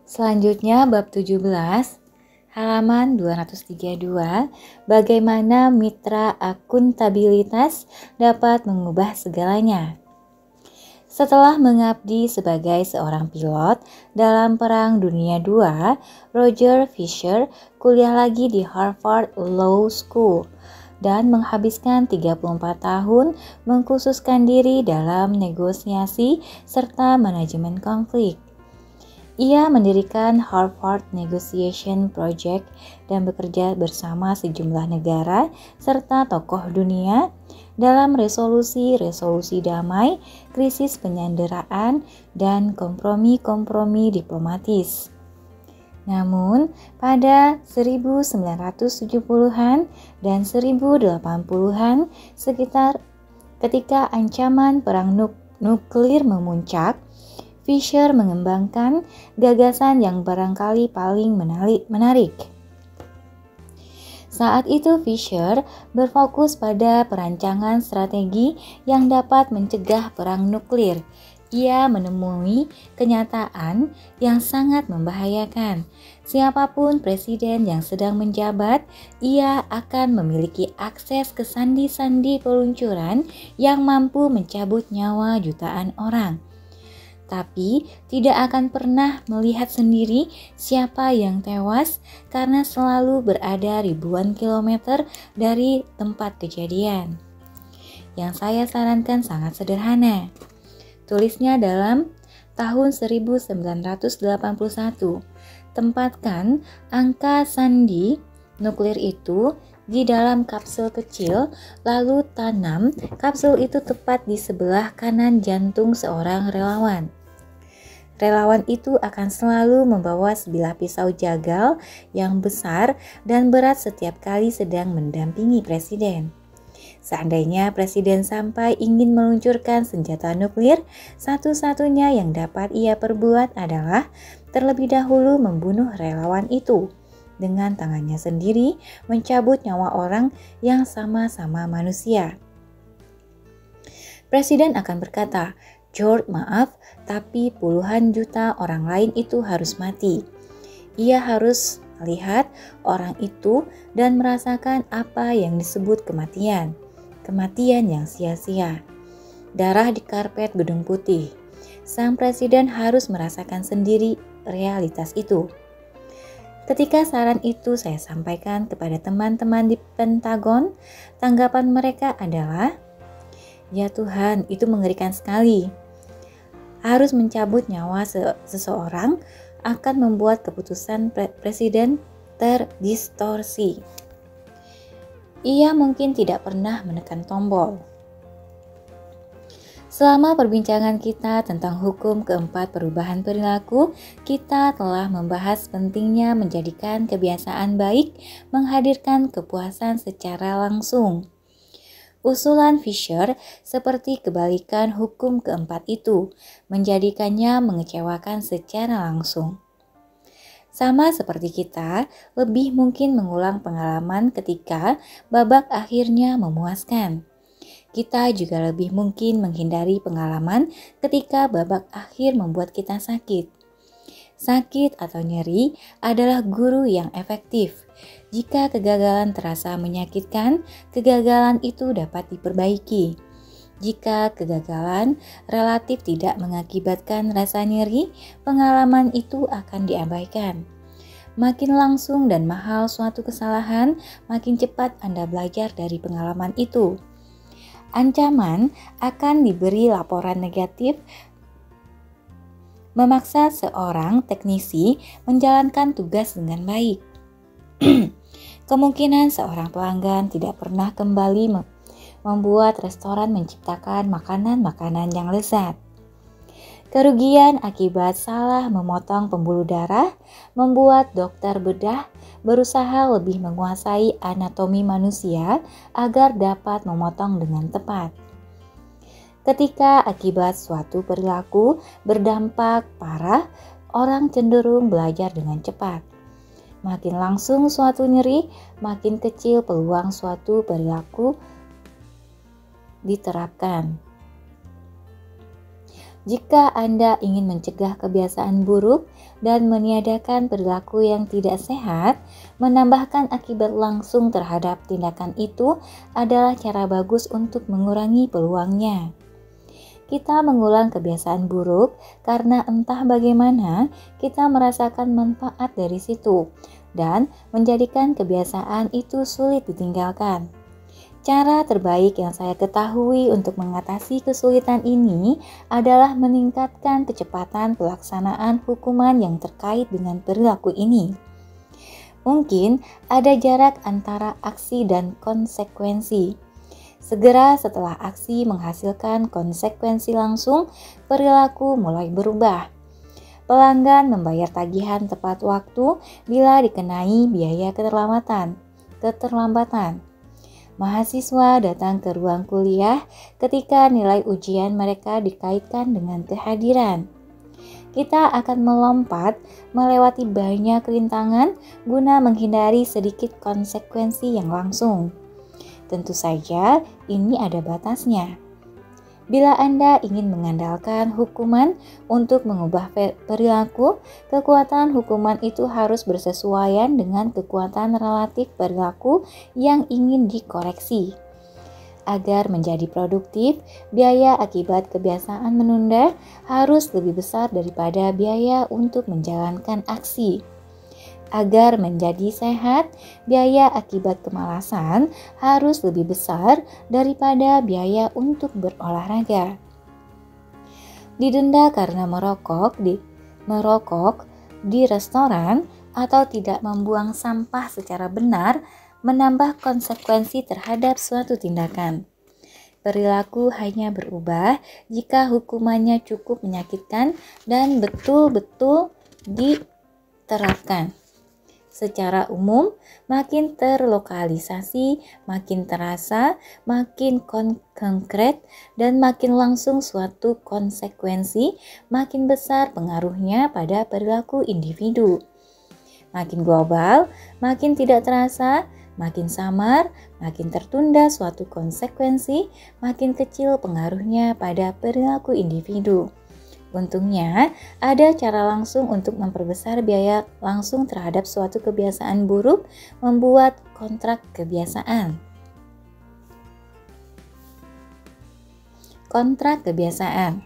Selanjutnya bab 17, halaman 232, bagaimana mitra akuntabilitas dapat mengubah segalanya. Setelah mengabdi sebagai seorang pilot dalam Perang Dunia II, Roger Fisher kuliah lagi di Harvard Law School dan menghabiskan 34 tahun mengkhususkan diri dalam negosiasi serta manajemen konflik. Ia mendirikan Harvard Negotiation Project dan bekerja bersama sejumlah negara serta tokoh dunia dalam resolusi-resolusi damai, krisis penyanderaan, dan kompromi-kompromi diplomatis. Namun, pada 1970-an dan 1080-an, ketika ancaman perang nuklir memuncak, Fisher mengembangkan gagasan yang barangkali paling menarik. Saat itu Fisher berfokus pada perancangan strategi yang dapat mencegah perang nuklir. Ia menemui kenyataan yang sangat membahayakan. Siapapun presiden yang sedang menjabat, ia akan memiliki akses ke sandi-sandi peluncuran yang mampu mencabut nyawa jutaan orang. Tapi tidak akan pernah melihat sendiri siapa yang tewas karena selalu berada ribuan kilometer dari tempat kejadian. Yang saya sarankan sangat sederhana. Tulisnya dalam tahun 1981. Tempatkan angka sandi nuklir itu di dalam kapsul kecil, lalu tanam kapsul itu tepat di sebelah kanan jantung seorang relawan. Relawan itu akan selalu membawa sebilah pisau jagal yang besar dan berat setiap kali sedang mendampingi presiden. Seandainya presiden sampai ingin meluncurkan senjata nuklir, satu-satunya yang dapat ia perbuat adalah terlebih dahulu membunuh relawan itu. Dengan tangannya sendiri mencabut nyawa orang yang sama-sama manusia. Presiden akan berkata, "George, maaf, tapi puluhan juta orang lain itu harus mati." Ia harus melihat orang itu dan merasakan apa yang disebut kematian. Kematian yang sia-sia. Darah di karpet Gedung Putih. Sang presiden harus merasakan sendiri realitas itu. Ketika saran itu saya sampaikan kepada teman-teman di Pentagon, tanggapan mereka adalah, "Ya Tuhan, itu mengerikan sekali. Harus mencabut nyawa seseorang akan membuat keputusan presiden terdistorsi." Ia mungkin tidak pernah menekan tombol. Selama perbincangan kita tentang hukum keempat perubahan perilaku, kita telah membahas pentingnya menjadikan kebiasaan baik menghadirkan kepuasan secara langsung. Usulan Fisher seperti kebalikan hukum keempat itu, menjadikannya mengecewakan secara langsung. Sama seperti kita, lebih mungkin mengulang pengalaman ketika babak akhirnya memuaskan. Kita juga lebih mungkin menghindari pengalaman ketika babak akhir membuat kita sakit. Sakit atau nyeri adalah guru yang efektif. Jika kegagalan terasa menyakitkan, kegagalan itu dapat diperbaiki. Jika kegagalan relatif tidak mengakibatkan rasa nyeri, pengalaman itu akan diabaikan. Makin langsung dan mahal suatu kesalahan, makin cepat Anda belajar dari pengalaman itu. Ancaman akan diberi laporan negatif memaksa seorang teknisi menjalankan tugas dengan baik. Kemungkinan seorang pelanggan tidak pernah kembali membuat restoran menciptakan makanan-makanan yang lezat. Kerugian akibat salah memotong pembuluh darah membuat dokter bedah berusaha lebih menguasai anatomi manusia agar dapat memotong dengan tepat. Ketika akibat suatu perilaku berdampak parah, orang cenderung belajar dengan cepat. Makin langsung suatu nyeri, makin kecil peluang suatu perilaku diterapkan. Jika Anda ingin mencegah kebiasaan buruk dan meniadakan perilaku yang tidak sehat, menambahkan akibat langsung terhadap tindakan itu adalah cara bagus untuk mengurangi peluangnya. Kita mengulang kebiasaan buruk karena entah bagaimana kita merasakan manfaat dari situ dan menjadikan kebiasaan itu sulit ditinggalkan. Cara terbaik yang saya ketahui untuk mengatasi kesulitan ini adalah meningkatkan kecepatan pelaksanaan hukuman yang terkait dengan perilaku ini. Mungkin ada jarak antara aksi dan konsekuensi. Segera setelah aksi menghasilkan konsekuensi langsung, perilaku mulai berubah. Pelanggan membayar tagihan tepat waktu bila dikenai biaya keterlambatan. Mahasiswa datang ke ruang kuliah ketika nilai ujian mereka dikaitkan dengan kehadiran. Kita akan melompat melewati banyak rintangan guna menghindari sedikit konsekuensi yang langsung. Tentu saja ini ada batasnya. Bila Anda ingin mengandalkan hukuman untuk mengubah perilaku, kekuatan hukuman itu harus bersesuaian dengan kekuatan relatif perilaku yang ingin dikoreksi. Agar menjadi produktif, biaya akibat kebiasaan menunda harus lebih besar daripada biaya untuk menjalankan aksi. Agar menjadi sehat, biaya akibat kemalasan harus lebih besar daripada biaya untuk berolahraga. Didenda karena merokok di restoran atau tidak membuang sampah secara benar menambah konsekuensi terhadap suatu tindakan. Perilaku hanya berubah jika hukumannya cukup menyakitkan dan betul-betul diterapkan. Secara umum, makin terlokalisasi, makin terasa, makin konkret, dan makin langsung suatu konsekuensi, makin besar pengaruhnya pada perilaku individu. Makin global, makin tidak terasa, makin samar, makin tertunda suatu konsekuensi, makin kecil pengaruhnya pada perilaku individu. Untungnya, ada cara langsung untuk memperbesar biaya langsung terhadap suatu kebiasaan buruk, membuat kontrak kebiasaan. Kontrak kebiasaan.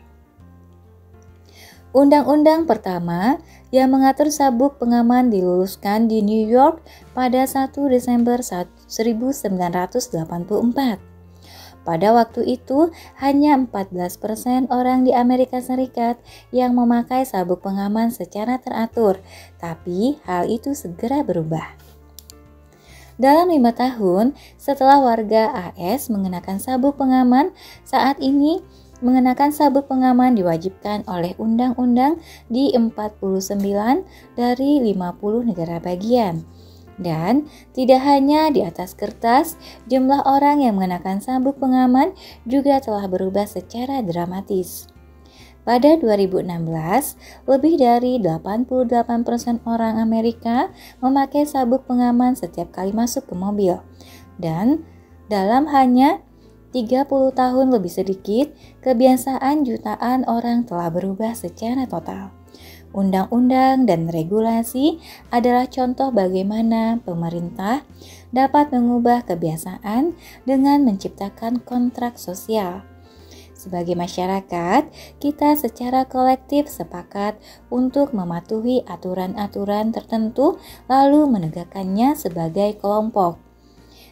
Undang-undang pertama yang mengatur sabuk pengaman diluluskan di New York pada 1 Desember 1984. Pada waktu itu, hanya 14% orang di Amerika Serikat yang memakai sabuk pengaman secara teratur, tapi hal itu segera berubah. Dalam 5 tahun setelah warga AS mengenakan sabuk pengaman, saat ini mengenakan sabuk pengaman diwajibkan oleh undang-undang di 49 dari 50 negara bagian. Dan tidak hanya di atas kertas, jumlah orang yang mengenakan sabuk pengaman juga telah berubah secara dramatis. Pada 2016, lebih dari 88% orang Amerika memakai sabuk pengaman setiap kali masuk ke mobil. Dan dalam hanya 30 tahun lebih sedikit, kebiasaan jutaan orang telah berubah secara total. Undang-undang dan regulasi adalah contoh bagaimana pemerintah dapat mengubah kebiasaan dengan menciptakan kontrak sosial. Sebagai masyarakat, kita secara kolektif sepakat untuk mematuhi aturan-aturan tertentu lalu menegakkannya sebagai kelompok.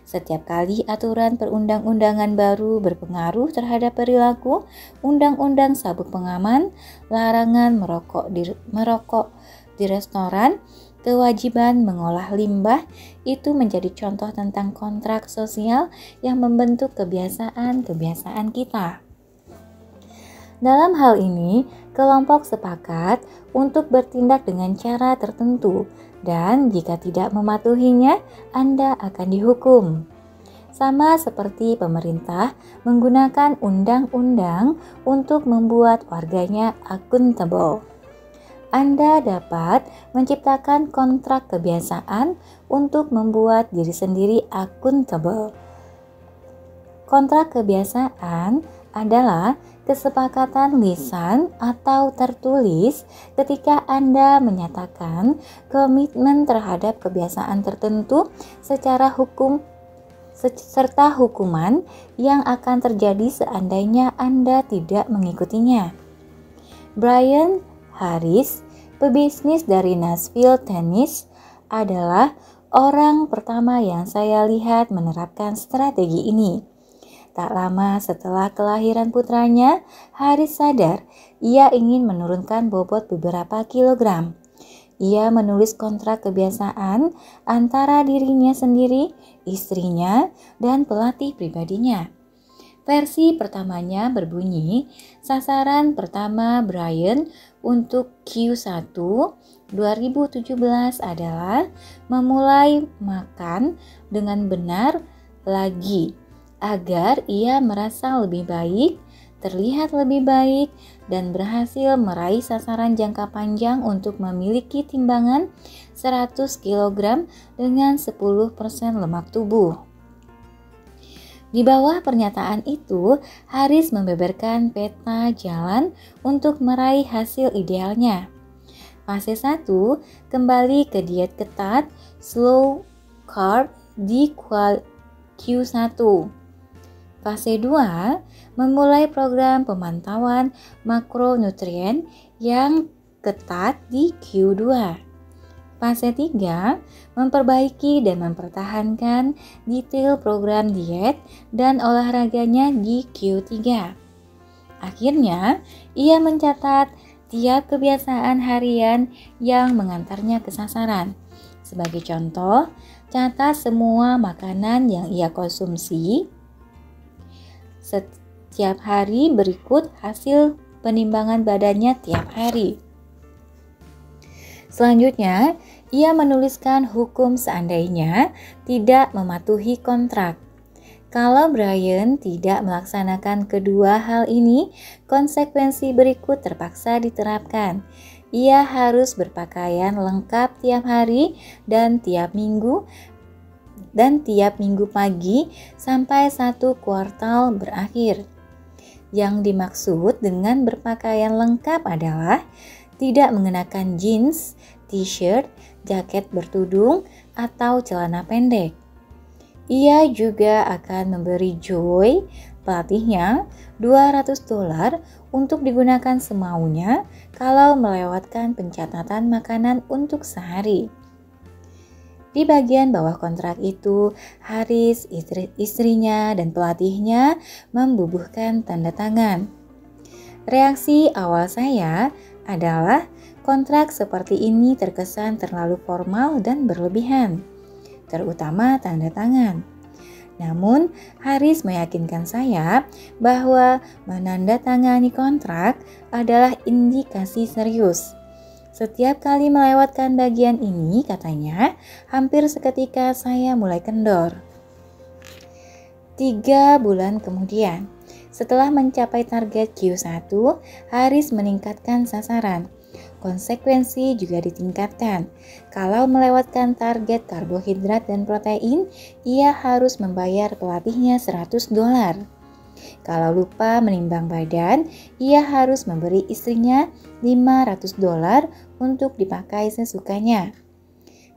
Setiap kali aturan perundang-undangan baru berpengaruh terhadap perilaku, undang-undang sabuk pengaman, larangan merokok di restoran, kewajiban mengolah limbah, itu menjadi contoh tentang kontrak sosial yang membentuk kebiasaan-kebiasaan kita. Dalam hal ini, kelompok sepakat untuk bertindak dengan cara tertentu, dan jika tidak mematuhinya, Anda akan dihukum. Sama seperti pemerintah menggunakan undang-undang untuk membuat warganya accountable. Anda dapat menciptakan kontrak kebiasaan untuk membuat diri sendiri accountable. Kontrak kebiasaan adalah kesepakatan lisan atau tertulis ketika Anda menyatakan komitmen terhadap kebiasaan tertentu secara hukum serta hukuman yang akan terjadi seandainya Anda tidak mengikutinya. Brian Harris, pebisnis dari Nashville, Tennessee, adalah orang pertama yang saya lihat menerapkan strategi ini. Tak lama setelah kelahiran putranya, Harris sadar ia ingin menurunkan bobot beberapa kilogram. Ia menulis kontrak kebiasaan antara dirinya sendiri, istrinya, dan pelatih pribadinya. Versi pertamanya berbunyi, sasaran pertama Brian untuk Q1 2017 adalah memulai makan dengan benar lagi, agar ia merasa lebih baik, terlihat lebih baik, dan berhasil meraih sasaran jangka panjang untuk memiliki timbangan 100 kg dengan 10% lemak tubuh. Di bawah pernyataan itu, Harris membeberkan peta jalan untuk meraih hasil idealnya. Fase 1, kembali ke diet ketat, slow carb di Q1. Fase 2, memulai program pemantauan makronutrien yang ketat di Q2. Fase 3, memperbaiki dan mempertahankan detail program diet dan olahraganya di Q3. Akhirnya, ia mencatat tiap kebiasaan harian yang mengantarnya ke sasaran. Sebagai contoh, catat semua makanan yang ia konsumsi setiap hari berikut hasil penimbangan badannya tiap hari. Selanjutnya, ia menuliskan hukum seandainya tidak mematuhi kontrak. Kalau Brian tidak melaksanakan kedua hal ini, konsekuensi berikut terpaksa diterapkan. Ia harus berpakaian lengkap tiap hari dan tiap minggu pagi sampai 1 kuartal berakhir. Yang dimaksud dengan berpakaian lengkap adalah tidak mengenakan jeans, t-shirt, jaket bertudung, atau celana pendek. Ia juga akan memberi Joy, pelatihnya, $200 untuk digunakan semaunya kalau melewatkan pencatatan makanan untuk sehari. Di bagian bawah kontrak itu, Harris, istrinya, dan pelatihnya membubuhkan tanda tangan. Reaksi awal saya adalah kontrak seperti ini terkesan terlalu formal dan berlebihan, terutama tanda tangan. Namun, Harris meyakinkan saya bahwa menandatangani kontrak adalah indikasi serius. Setiap kali melewatkan bagian ini, katanya, hampir seketika saya mulai kendor. 3 bulan kemudian, setelah mencapai target Q1, Harris meningkatkan sasaran. Konsekuensi juga ditingkatkan. Kalau melewatkan target karbohidrat dan protein, ia harus membayar pelatihnya $100. Kalau lupa menimbang badan, ia harus memberi istrinya $500 untuk dipakai sesukanya.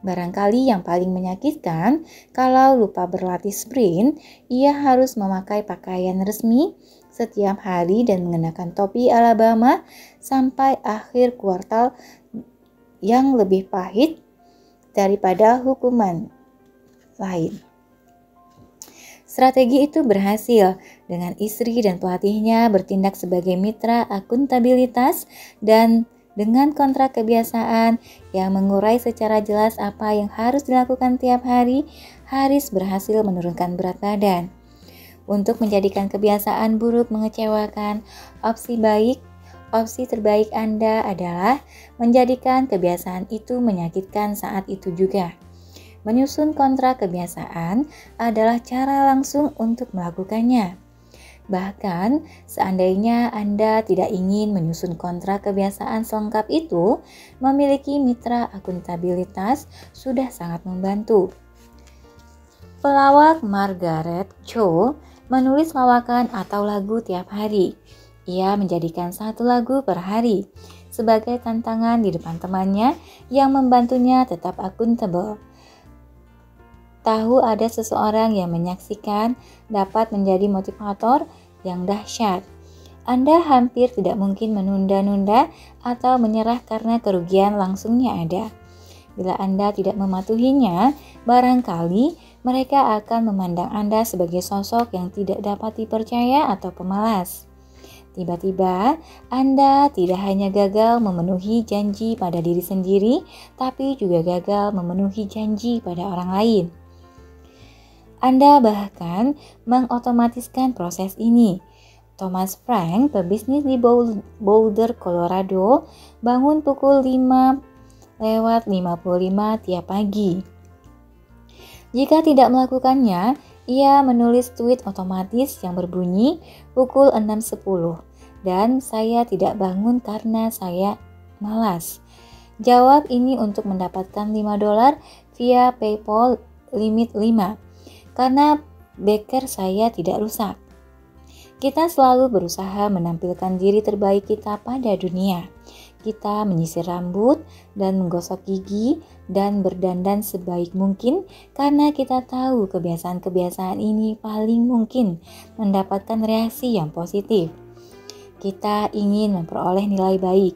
Barangkali yang paling menyakitkan, kalau lupa berlatih sprint, ia harus memakai pakaian resmi setiap hari dan mengenakan topi Alabama sampai akhir kuartal, yang lebih pahit daripada hukuman lain. Strategi itu berhasil dengan istri dan pelatihnya bertindak sebagai mitra akuntabilitas, dan dengan kontrak kebiasaan yang mengurai secara jelas apa yang harus dilakukan tiap hari, Harris berhasil menurunkan berat badan. Untuk menjadikan kebiasaan buruk mengecewakan, opsi terbaik Anda adalah menjadikan kebiasaan itu menyakitkan saat itu juga. Menyusun kontrak kebiasaan adalah cara langsung untuk melakukannya. Bahkan, seandainya Anda tidak ingin menyusun kontrak kebiasaan selengkap itu, memiliki mitra akuntabilitas sudah sangat membantu. Pelawak Margaret Cho menulis lawakan atau lagu tiap hari. Ia menjadikan satu lagu per hari sebagai tantangan di depan temannya yang membantunya tetap akuntabel. Tahu ada seseorang yang menyaksikan dapat menjadi motivator yang dahsyat. Anda hampir tidak mungkin menunda-nunda atau menyerah karena kerugian langsungnya ada. Bila Anda tidak mematuhinya, barangkali mereka akan memandang Anda sebagai sosok yang tidak dapat dipercaya atau pemalas. Tiba-tiba, Anda tidak hanya gagal memenuhi janji pada diri sendiri, tapi juga gagal memenuhi janji pada orang lain. Anda bahkan mengotomatiskan proses ini. Thomas Frank, pebisnis di Boulder, Colorado, bangun pukul 5:55 tiap pagi. Jika tidak melakukannya, ia menulis tweet otomatis yang berbunyi pukul 6:10 dan saya tidak bangun karena saya malas. Jawab ini untuk mendapatkan $5 via PayPal limit 5 karena beker saya tidak rusak. Kita selalu berusaha menampilkan diri terbaik kita pada dunia. Kita menyisir rambut dan menggosok gigi dan berdandan sebaik mungkin karena kita tahu kebiasaan-kebiasaan ini paling mungkin mendapatkan reaksi yang positif. Kita ingin memperoleh nilai baik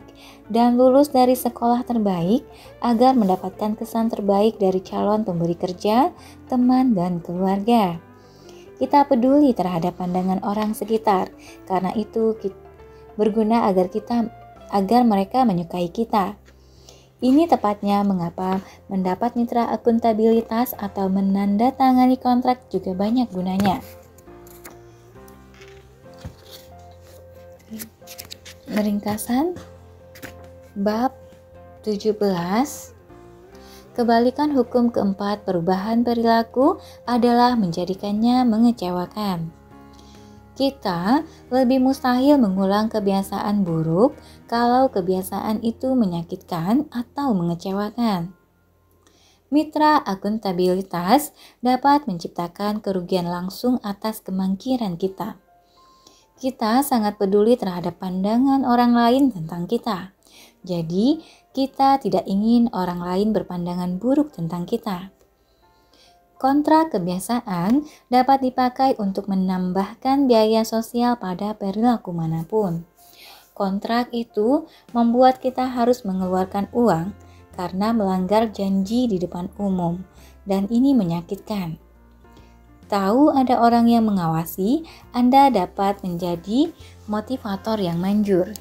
dan lulus dari sekolah terbaik agar mendapatkan kesan terbaik dari calon pemberi kerja, teman, dan keluarga. Kita peduli terhadap pandangan orang sekitar, karena itu berguna agar mereka menyukai kita. Ini tepatnya mengapa mendapat mitra akuntabilitas atau menandatangani kontrak juga banyak gunanya. Ringkasan bab 17. Kebalikan hukum keempat perubahan perilaku adalah menjadikannya mengecewakan. Kita lebih mustahil mengulang kebiasaan buruk kalau kebiasaan itu menyakitkan atau mengecewakan. Mitra akuntabilitas dapat menciptakan kerugian langsung atas kemangkiran kita. Kita sangat peduli terhadap pandangan orang lain tentang kita. Jadi, kita tidak ingin orang lain berpandangan buruk tentang kita. Kontrak kebiasaan dapat dipakai untuk menambahkan biaya sosial pada perilaku manapun. Kontrak itu membuat kita harus mengeluarkan uang karena melanggar janji di depan umum, dan ini menyakitkan. Tahu ada orang yang mengawasi, Anda dapat menjadi motivator yang manjur.